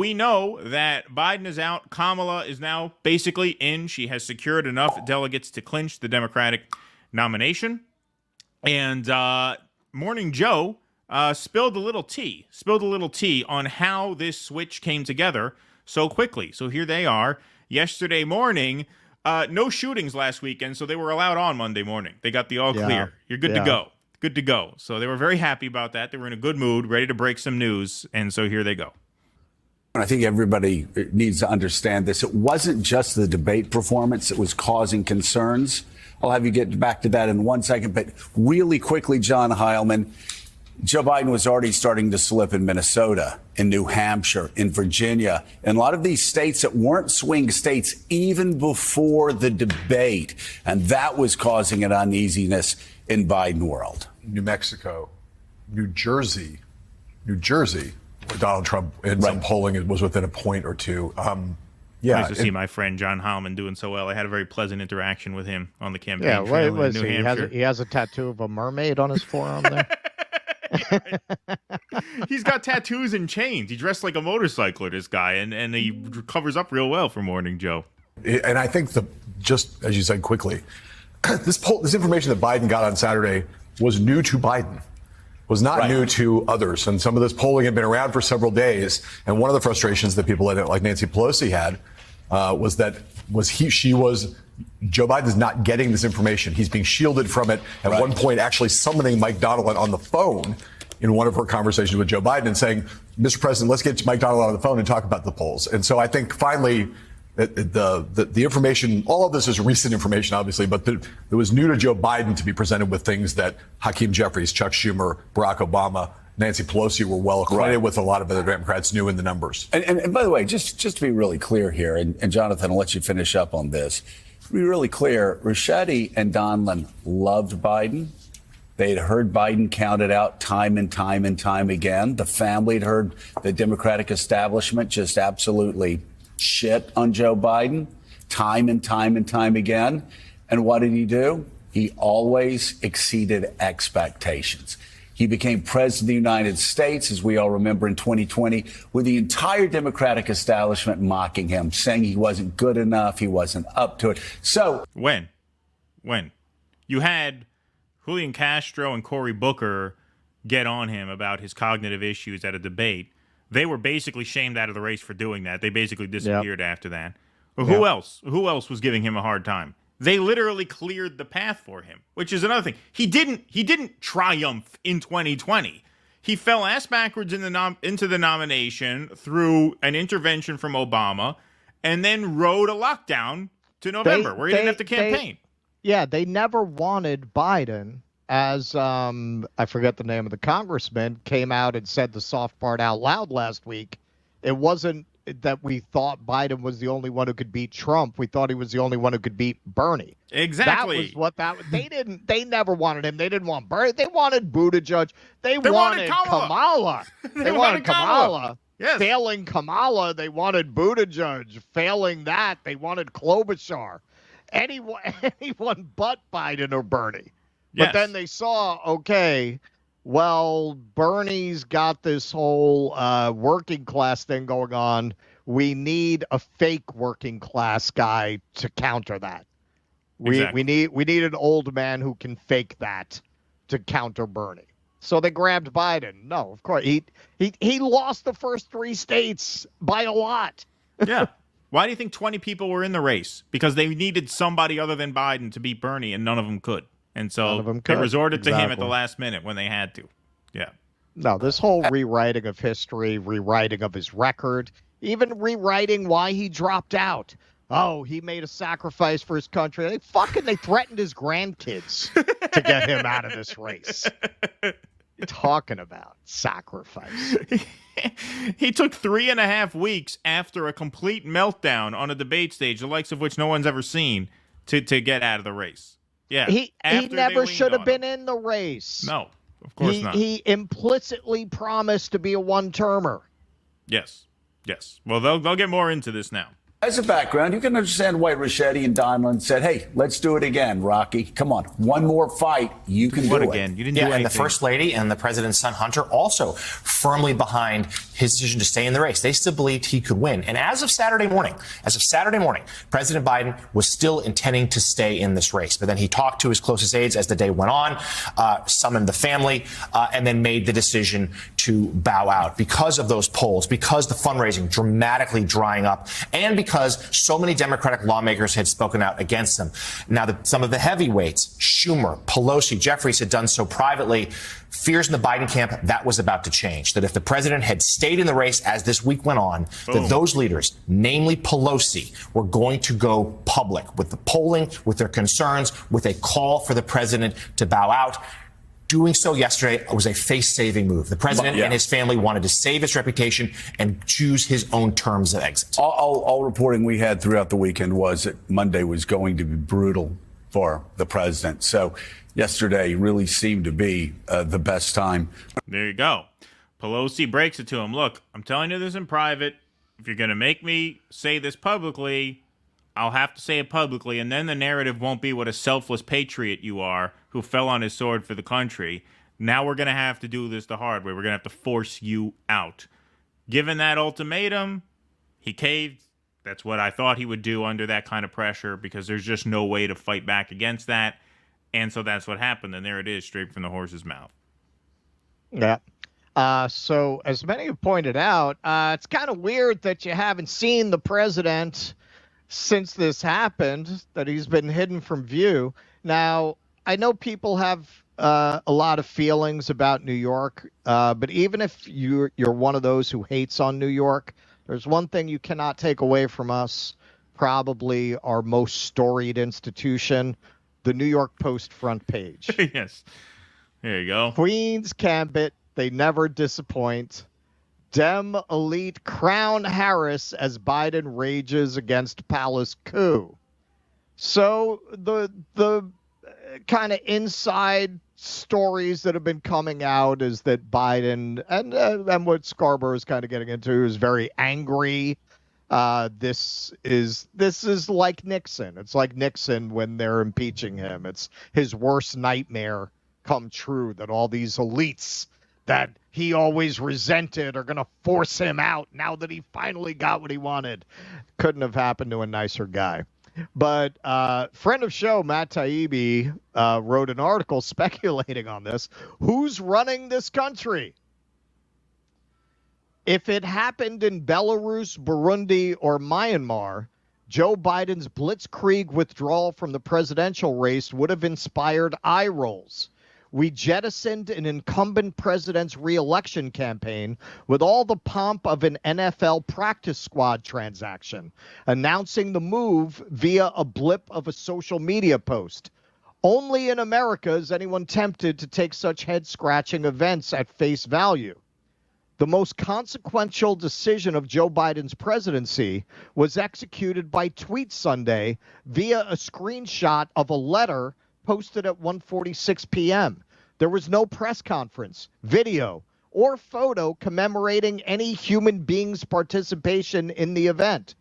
We know that Biden is out. Kamala is now basically in. She has secured enough delegates to clinch the Democratic nomination. And Morning Joe spilled a little tea on how this switch came together so quickly. So here they are. Yesterday morning, no shootings last weekend, so they were allowed on Monday morning. They got the all clear. You're good to go. Good to go. So they were very happy about that. They were in a good mood, ready to break some news. And so here they go. I think everybody needs to understand this. It wasn't just the debate performance that was causing concerns. I'll have you get back to that in 1 second. But really quickly, John Heilman, Joe Biden was already starting to slip in Minnesota, in New Hampshire, in Virginia, and a lot of these states that weren't swing states even before the debate. And that was causing an uneasiness in Biden world. New Mexico, New Jersey, where Donald Trump in some polling it was within a point or two. Nice to see my friend John Heilman doing so well. I had a very pleasant interaction with him on the campaign trail in New Hampshire. He has a tattoo of a mermaid on his forearm there. He's got tattoos and chains. He dressed like a motorcycler, this guy, and he covers up real well for Morning Joe. And I think just as you said quickly, this information that Biden got on Saturday was new to Biden, was not new to others. And some of this polling had been around for several days. And one of the frustrations that people like Nancy Pelosi had was Joe Biden is not getting this information. He's being shielded from it. At one point, actually summoning Mike Donilon on the phone in one of her conversations with Joe Biden and saying, Mr. President, let's get Mike Donilon on the phone and talk about the polls. And so I think finally the information, all of this is recent information, obviously, but it was new to Joe Biden to be presented with things that Hakeem Jeffries, Chuck Schumer, Barack Obama, Nancy Pelosi were well acquainted with. A lot of other Democrats knew in the numbers. And by the way, just to be really clear here, and Jonathan, I'll let you finish up on this. To be really clear, Ricchetti and Donilon loved Biden. They had heard Biden counted out time and time and time again. The family had heard the Democratic establishment just absolutely shit on Joe Biden time and time and time again. And what did he do? He always exceeded expectations. He became president of the United States, as we all remember, in 2020, with the entire Democratic establishment mocking him, saying he wasn't good enough, he wasn't up to it. So when you had Julian Castro and Cory Booker get on him about his cognitive issues at a debate, they were basically shamed out of the race for doing that. They basically disappeared after that. Who else? Who else was giving him a hard time? They literally cleared the path for him, which is another thing. He didn't triumph in 2020. He fell ass backwards into the nomination through an intervention from Obama, and then rode a lockdown to November, where he didn't have to campaign. They never wanted Biden, as I forget the name of the congressman, came out and said the soft part out loud last week. It wasn't that we thought Biden was the only one who could beat Trump. We thought he was the only one who could beat Bernie. Exactly. They never wanted him. They didn't want Bernie. They wanted Buttigieg. They wanted Kamala. They wanted Kamala. Yes. Failing Kamala, they wanted Buttigieg. Failing that, they wanted Klobuchar. Anyone but Biden or Bernie. But then they saw, okay, well, Bernie's got this whole working class thing going on. We need a fake working class guy to counter that. We need an old man who can fake that to counter Bernie. So they grabbed Biden. No, of course he lost the first 3 states by a lot. Yeah. Why do you think 20 people were in the race? Because they needed somebody other than Biden to beat Bernie, and none of them could. And so they resorted to him at the last minute when they had to. Yeah. No, this whole rewriting of history, rewriting of his record, even rewriting why he dropped out. Oh, he made a sacrifice for his country. They threatened his grandkids to get him out of this race. Talking about sacrifice. He took 3.5 weeks after a complete meltdown on a debate stage, the likes of which no one's ever seen, to get out of the race. Yeah, he never should have been in the race. No, of course not. He implicitly promised to be a one-termer. Yes. Well, they'll get more into this now. As a background, you can understand why Ricchetti and Donlan said, hey, let's do it again, Rocky. Come on, one more fight. You can do it again. You didn't do anything. anything. And the First Lady and the President's son, Hunter, also firmly behind his decision to stay in the race. They still believed he could win. And as of Saturday morning, President Biden was still intending to stay in this race. But then he talked to his closest aides as the day went on, summoned the family, and then made the decision to bow out because of those polls, because the fundraising dramatically drying up, and because so many Democratic lawmakers had spoken out against them. Now, some of the heavyweights, Schumer, Pelosi, Jeffries, had done so privately. Fears in the Biden camp that was about to change, that if the president had stayed in the race as this week went on, that those leaders, namely Pelosi, were going to go public with the polling, with their concerns, with a call for the president to bow out. Doing so yesterday was a face-saving move. The president and his family wanted to save his reputation and choose his own terms of exit. All reporting we had throughout the weekend was that Monday was going to be brutal for the president. So yesterday really seemed to be the best time. There you go. Pelosi breaks it to him. Look, I'm telling you this in private. If you're going to make me say this publicly, I'll have to say it publicly, and then the narrative won't be what a selfless patriot you are who fell on his sword for the country. Now we're going to have to do this the hard way. We're going to have to force you out. Given that ultimatum, he caved. That's what I thought he would do under that kind of pressure, because there's just no way to fight back against that. And so that's what happened. And there it is, straight from the horse's mouth. Yeah. So as many have pointed out, it's kind of weird that you haven't seen the president since this happened, that he's been hidden from view. Now, I know people have a lot of feelings about New York, but even if you're one of those who hates on New York, there's one thing you cannot take away from us, probably our most storied institution, the New York Post front page. Yes. There you go. Queen's Gambit, they never disappoint. Dem elite crown Harris as Biden rages against palace coup. So the kind of inside stories that have been coming out is that Biden and what Scarborough is kind of getting into is very angry. This is like Nixon. It's like Nixon when they're impeaching him. It's his worst nightmare come true, that all these elites that he always resented are going to force him out now that he finally got what he wanted. Couldn't have happened to a nicer guy. But friend of show, Matt Taibbi, wrote an article speculating on this. Who's running this country? If it happened in Belarus, Burundi, or Myanmar, Joe Biden's blitzkrieg withdrawal from the presidential race would have inspired eye rolls. We jettisoned an incumbent president's re-election campaign with all the pomp of an NFL practice squad transaction, announcing the move via a blip of a social media post. Only in America is anyone tempted to take such head-scratching events at face value. The most consequential decision of Joe Biden's presidency was executed by Tweet Sunday via a screenshot of a letter posted at 1:46 p.m. There was no press conference, video, or photo commemorating any human being's participation in the event.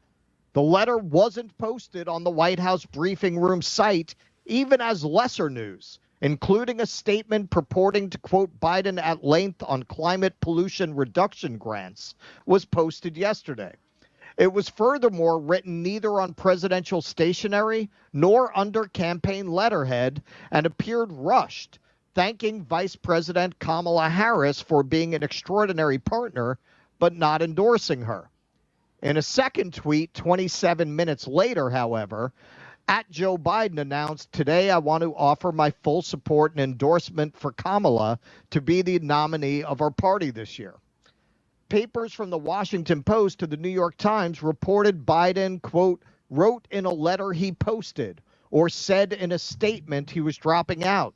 The letter wasn't posted on the White House briefing room site, even as lesser news, including a statement purporting to quote Biden at length on climate pollution reduction grants, was posted yesterday. It was furthermore written neither on presidential stationery nor under campaign letterhead and appeared rushed, thanking Vice President Kamala Harris for being an extraordinary partner, but not endorsing her. In a second tweet, 27 minutes later, however, at Joe Biden announced, "Today I want to offer my full support and endorsement for Kamala to be the nominee of our party this year." Papers from the Washington Post to the New York Times reported Biden, quote, wrote in a letter he posted or said in a statement he was dropping out.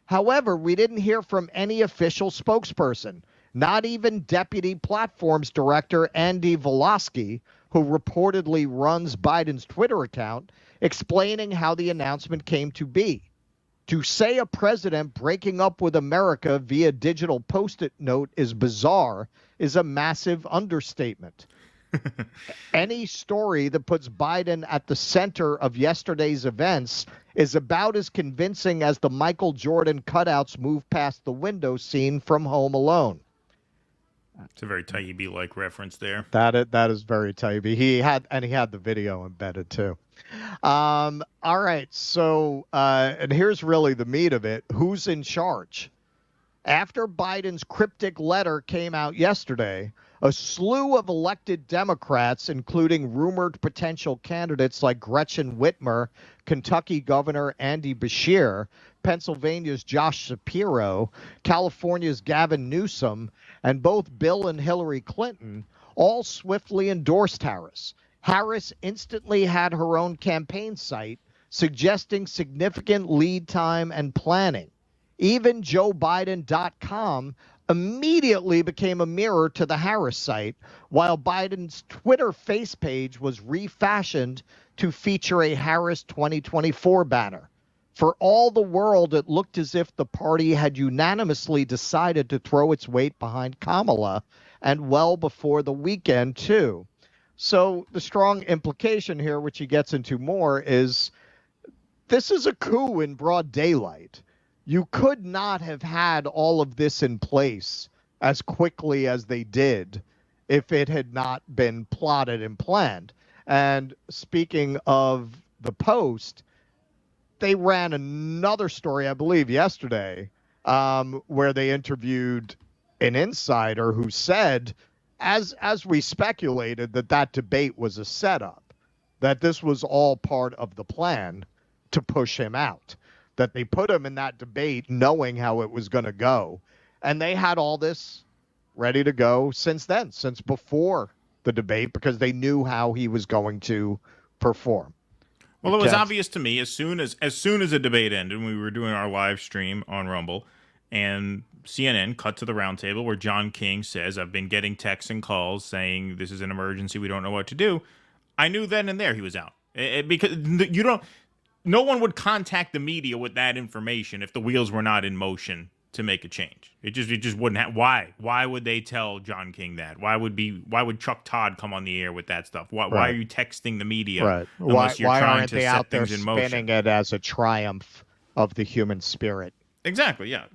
However, we didn't hear from any official spokesperson, not even Deputy Platforms Director Andy Volosky, who reportedly runs Biden's Twitter account, explaining how the announcement came to be. To say a president breaking up with America via digital Post-it note is bizarre is a massive understatement. Any story that puts Biden at the center of yesterday's events is about as convincing as the Michael Jordan cutouts move past the window scene from Home Alone. It's a very Taibbi-like reference there. That is very Taibbi. He had the video embedded too. All right, so and here's really the meat of it. Who's in charge? After Biden's cryptic letter came out yesterday, a slew of elected Democrats, including rumored potential candidates like Gretchen Whitmer, Kentucky Governor Andy Beshear, Pennsylvania's Josh Shapiro, California's Gavin Newsom, and both Bill and Hillary Clinton, all swiftly endorsed Harris. Harris instantly had her own campaign site, suggesting significant lead time and planning. Even JoeBiden.com immediately became a mirror to the Harris site, while Biden's Twitter face page was refashioned to feature a Harris 2024 banner. For all the world, it looked as if the party had unanimously decided to throw its weight behind Kamala, and well before the weekend, too. So the strong implication here, which he gets into more, is this is a coup in broad daylight. You could not have had all of this in place as quickly as they did if it had not been plotted and planned. And speaking of the Post, they ran another story, I believe, yesterday, where they interviewed an insider who said, as we speculated, that debate was a setup, that this was all part of the plan to push him out, that they put him in that debate knowing how it was going to go. And they had all this ready to go since then, since before the debate, because they knew how he was going to perform. Well, it was obvious to me as soon as the debate ended, and we were doing our live stream on Rumble, and CNN cut to the roundtable where John King says, "I've been getting texts and calls saying this is an emergency, we don't know what to do." I knew then and there he was out, because no one would contact the media with that information if the wheels were not in motion to make a change. It just wouldn't have. Why would they tell John King that? Why would Chuck Todd come on the air with that stuff? Why are you texting the media? Right. Unless you're why trying aren't to they set out there things in motion? spinning it as a triumph of the human spirit? Exactly. Yeah.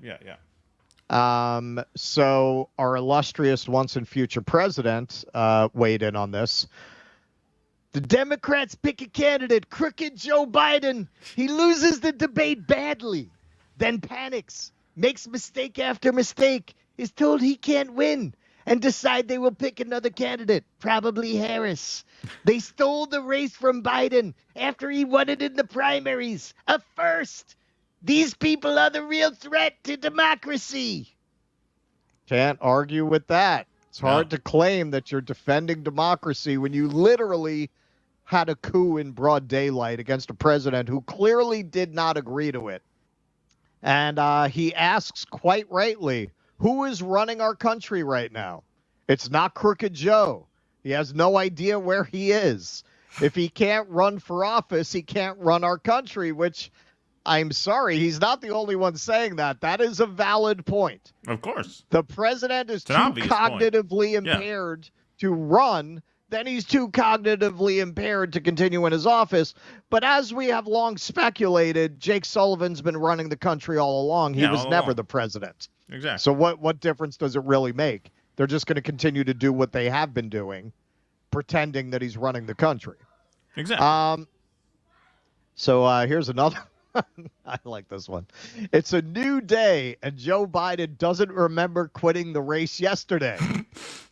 So our illustrious once and future president weighed in on this. The Democrats pick a candidate, crooked Joe Biden. He loses the debate badly, then panics, makes mistake after mistake, is told he can't win, and decide they will pick another candidate, probably Harris. They stole the race from Biden after he won it in the primaries. A first. These people are the real threat to democracy. Can't argue with that. It's hard to claim that you're defending democracy when you literally had a coup in broad daylight against a president who clearly did not agree to it. And he asks quite rightly, who is running our country right now? It's not Crooked Joe. He has no idea where he is. If he can't run for office, he can't run our country, which I'm sorry, he's not the only one saying that. That is a valid point. Of course. The president is too cognitively impaired to run. Then he's too cognitively impaired to continue in his office. But as we have long speculated, Jake Sullivan's been running the country all along. He was never the president. Exactly. So what difference does it really make? They're just going to continue to do what they have been doing, pretending that he's running the country. Exactly. So here's another. I like this one. It's a new day, and Joe Biden doesn't remember quitting the race yesterday.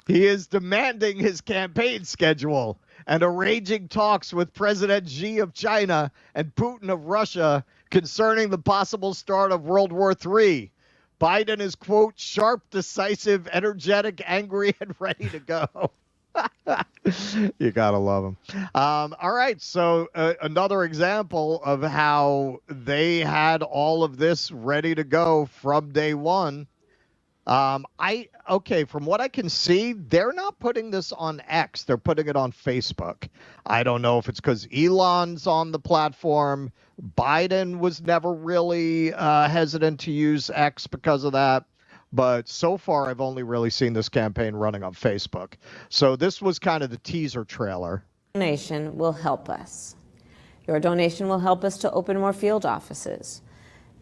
He is demanding his campaign schedule and arranging talks with President Xi of China and Putin of Russia concerning the possible start of World War III. Biden is, quote, sharp, decisive, energetic, angry, and ready to go. You gotta love him. All right, so another example of how they had all of this ready to go from day one. From what I can see, they're not putting this on X. They're putting it on Facebook. I don't know if it's because Elon's on the platform. Biden was never really hesitant to use X because of that. But so far, I've only really seen this campaign running on Facebook. So this was kind of the teaser trailer. Donation will help us. Your donation will help us to open more field offices,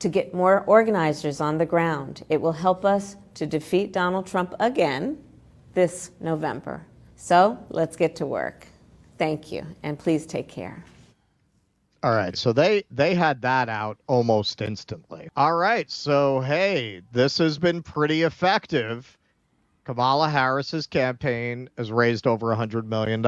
to get more organizers on the ground. It will help us to defeat Donald Trump again this November. So let's get to work. Thank you, and please take care. All right, so they had that out almost instantly. All right, so hey, this has been pretty effective. Kamala Harris's campaign has raised over $100 million.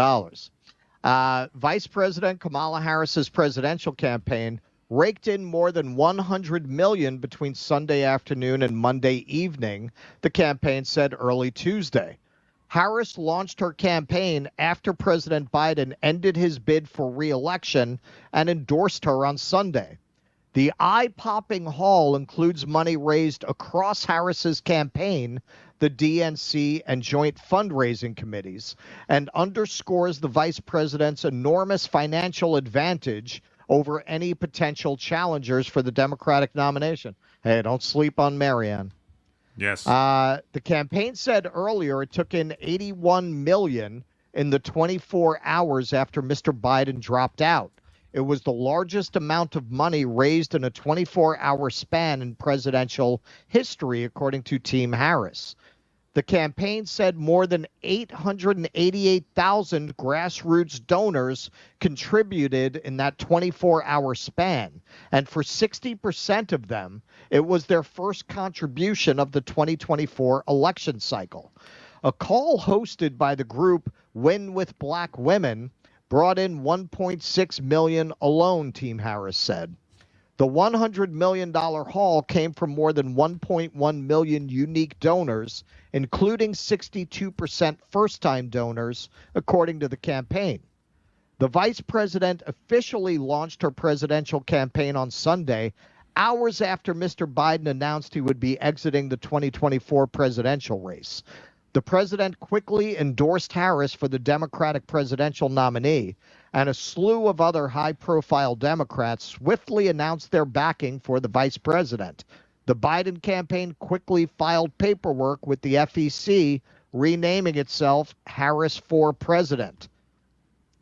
Vice President Kamala Harris's presidential campaign raked in more than $100 million between Sunday afternoon and Monday evening, the campaign said early Tuesday. Harris launched her campaign after President Biden ended his bid for re-election and endorsed her on Sunday. The eye-popping haul includes money raised across Harris's campaign, the DNC, and joint fundraising committees, and underscores the vice president's enormous financial advantage over any potential challengers for the Democratic nomination. Hey, don't sleep on Marianne. Yes. The campaign said earlier it took in $81 million in the 24 hours after Mr. Biden dropped out. It was the largest amount of money raised in a 24-hour span in presidential history, according to Team Harris. The campaign said more than 888,000 grassroots donors contributed in that 24-hour span. And for 60% of them, it was their first contribution of the 2024 election cycle. A call hosted by the group Win with Black Women brought in $1.6 million alone, Team Harris said. The $100 million haul came from more than 1.1 million unique donors, including 62% first-time donors, according to the campaign. The vice president officially launched her presidential campaign on Sunday, hours after Mr. Biden announced he would be exiting the 2024 presidential race. The president quickly endorsed Harris for the Democratic presidential nominee, and a slew of other high-profile Democrats swiftly announced their backing for the vice president. The Biden campaign quickly filed paperwork with the FEC, renaming itself Harris for President.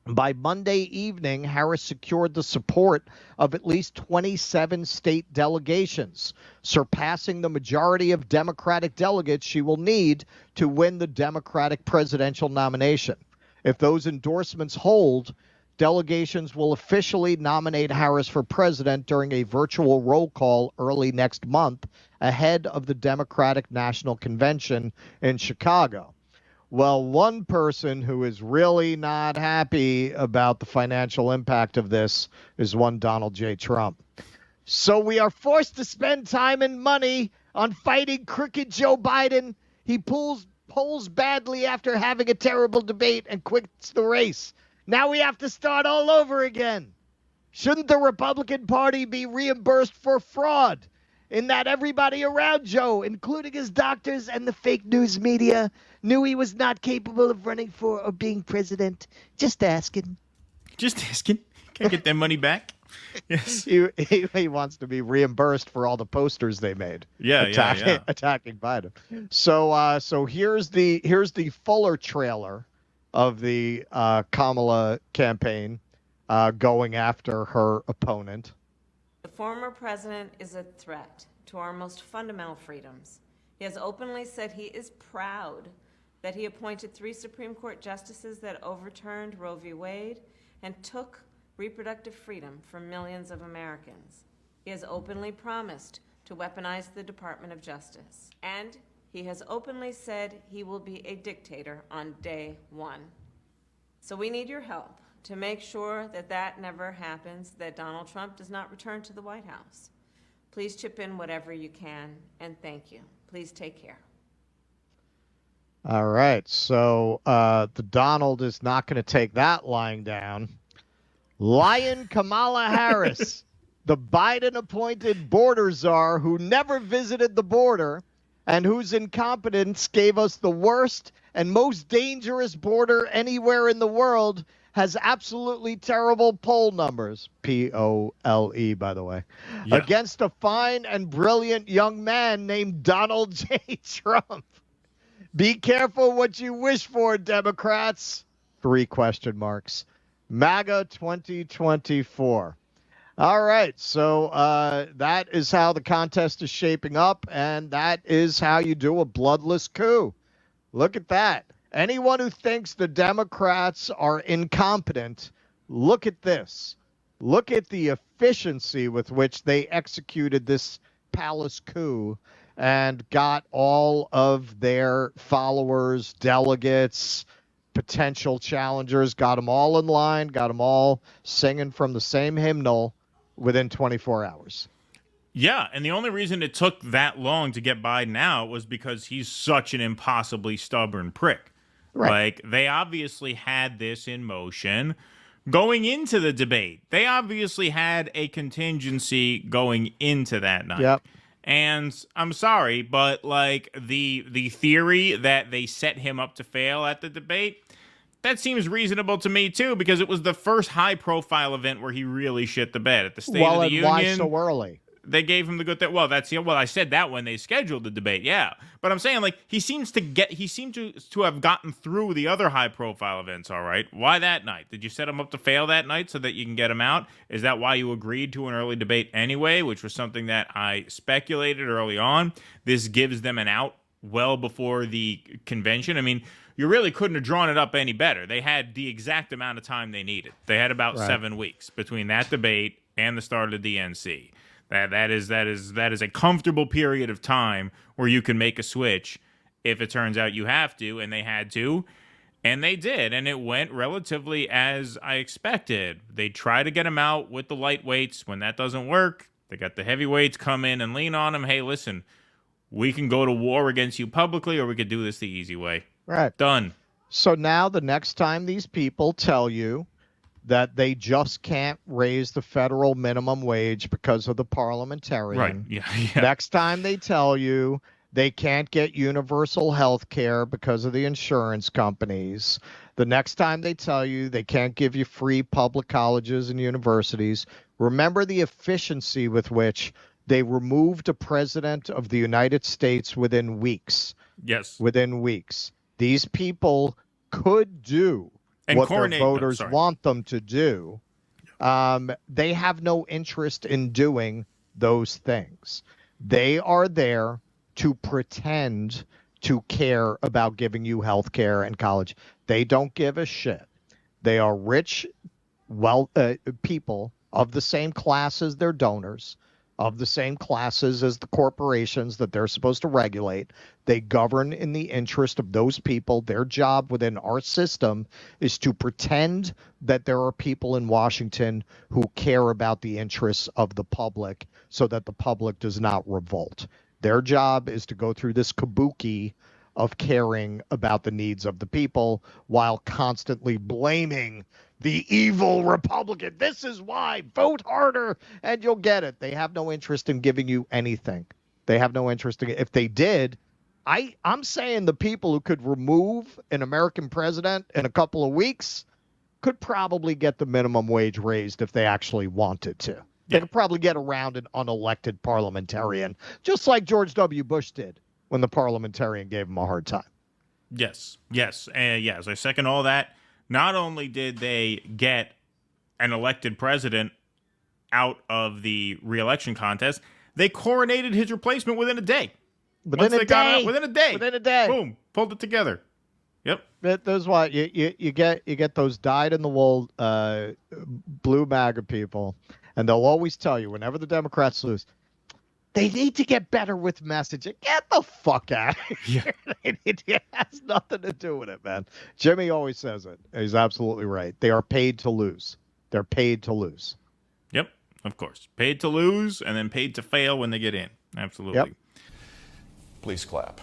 By Monday evening, Harris secured the support of at least 27 state delegations, surpassing the majority of Democratic delegates she will need to win the Democratic presidential nomination. If those endorsements hold, delegations will officially nominate Harris for president during a virtual roll call early next month, ahead of the Democratic National Convention in Chicago. Well, one person who is really not happy about the financial impact of this is one Donald J. Trump. So we are forced to spend time and money on fighting crooked Joe Biden. He polls badly after having a terrible debate and quits the race. Now we have to start all over again. Shouldn't the Republican Party be reimbursed for fraud in that everybody around Joe, including his doctors and the fake news media, knew he was not capable of running for or being president? Just asking. Just asking. Can I get that money back? Yes. He wants to be reimbursed for all the posters they made. Attacking Biden. So here's the fuller trailer of the Kamala campaign going after her opponent. The former president is a threat to our most fundamental freedoms. He has openly said he is proud that he appointed 3 Supreme Court justices that overturned Roe v. Wade and took reproductive freedom from millions of Americans. He has openly promised to weaponize the Department of Justice. And he has openly said he will be a dictator on day 1. So we need your help to make sure that that never happens, that Donald Trump does not return to the White House. Please chip in whatever you can, and thank you. Please take care. All right, so the Donald is not going to take that lying down. Lion Kamala Harris, the Biden-appointed border czar who never visited the border and whose incompetence gave us the worst and most dangerous border anywhere in the world, has absolutely terrible poll numbers, P-O-L-E, by the way, Yeah. against a fine and brilliant young man named Donald J. Trump. Be careful what you wish for, Democrats. 3 question marks. MAGA 2024. All right, so that is how the contest is shaping up, and that is how you do a bloodless coup. Look at that. Anyone who thinks the Democrats are incompetent, look at this. Look at the efficiency with which they executed this palace coup and got all of their followers, delegates, potential challengers, got them all in line, got them all singing from the same hymnal within 24 hours. Yeah, and the only reason it took that long to get Biden out was because he's such an impossibly stubborn prick. Right. Like, they obviously had this in motion going into the debate. They obviously had a contingency going into that night. Yep. And I'm sorry, but like the theory that they set him up to fail at the debate, that seems reasonable to me too, because it was the first high-profile event where he really shit the bed at the State of the Union. Why so early? They gave him the good thing. Well, I said that when they scheduled the debate, yeah. But I'm saying, like, he seemed to have gotten through the other high-profile events, all right. Why that night? Did you set him up to fail that night so that you can get him out? Is that why you agreed to an early debate anyway, which was something that I speculated early on? This gives them an out well before the convention. I mean, you really couldn't have drawn it up any better. They had the exact amount of time they needed. They had about 7 weeks between that debate and the start of the DNC. That is a comfortable period of time where you can make a switch if it turns out you have to, and they had to, and they did, and it went relatively as I expected. They try to get him out with the lightweights. When that doesn't work, they got the heavyweights come in and lean on him. Hey, listen, we can go to war against you publicly, or we could do this the easy way. Right. Done. So now the next time these people tell you that they just can't raise the federal minimum wage because of the parliamentarian. Right. Yeah. Next time they tell you they can't get universal health care because of the insurance companies. The next time they tell you they can't give you free public colleges and universities. Remember the efficiency with which they removed a president of the United States within weeks. Yes. Within weeks. These people could do what their voters want them to do. They have no interest in doing those things. They are there to pretend to care about giving you health care and college. They don't give a shit. They are rich, people of the same class as their donors, of the same classes as the corporations that they're supposed to regulate. They govern in the interest of those people. Their job within our system is to pretend that there are people in Washington who care about the interests of the public so that the public does not revolt. Their job is to go through this kabuki of caring about the needs of the people while constantly blaming the evil Republican. This is why. Vote harder and you'll get it. They have no interest in giving you anything. They have no interest in it. If they did, I'm saying the people who could remove an American president in a couple of weeks could probably get the minimum wage raised if they actually wanted to. They could probably get around an unelected parliamentarian, just like George W. Bush did when the parliamentarian gave him a hard time. Yes. I second all that. Not only did they get an elected president out of the re-election contest, they coronated his replacement within a day. Within a day. Boom. Pulled it together. Yep. That's why you get those dyed-in-the-wool blue MAGA people, and they'll always tell you whenever the Democrats lose, they need to get better with messaging. Get the fuck out of here. Yeah. It has nothing to do with it, man. Jimmy always says it. He's absolutely right. They are paid to lose. They're paid to lose. Yep, of course. Paid to lose and then paid to fail when they get in. Absolutely. Yep. Please clap.